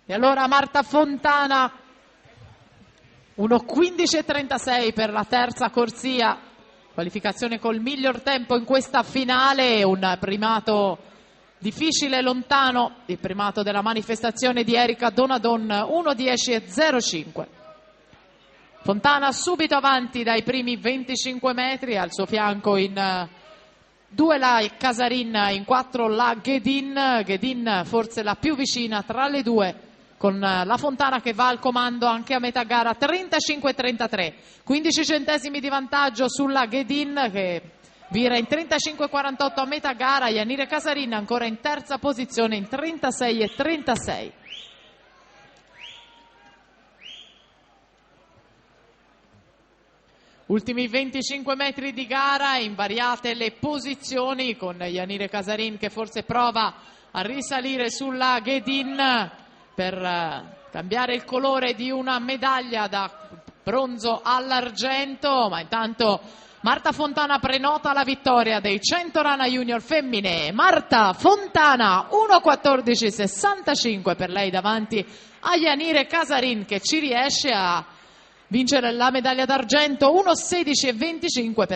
E allora Marta Fontana, 1:15:36 per la terza corsia, qualificazione col miglior tempo in questa finale, un primato difficile e lontano, il primato della manifestazione di Erika Donadon, 1:10:05. Fontana subito avanti dai primi 25 metri, al suo fianco in 2 la Casarin, in 4 la Ghedin forse la più vicina tra le due, con la Fontana che va al comando anche a metà gara, 35-33, 15 centesimi di vantaggio sulla Ghedin che vira in 35-48 a metà gara. Yanire Casarin ancora in terza posizione in 36-36. Ultimi 25 metri di gara, invariate le posizioni, con Yanire Casarin che forse prova a risalire sulla Ghedin per cambiare il colore di una medaglia da bronzo all'argento, ma intanto Marta Fontana prenota la vittoria dei 100 Rana Junior femmine. Marta Fontana, 1:14:65 per lei davanti a Yanire Casarin che ci riesce a vincere la medaglia d'argento, 1:16:25 per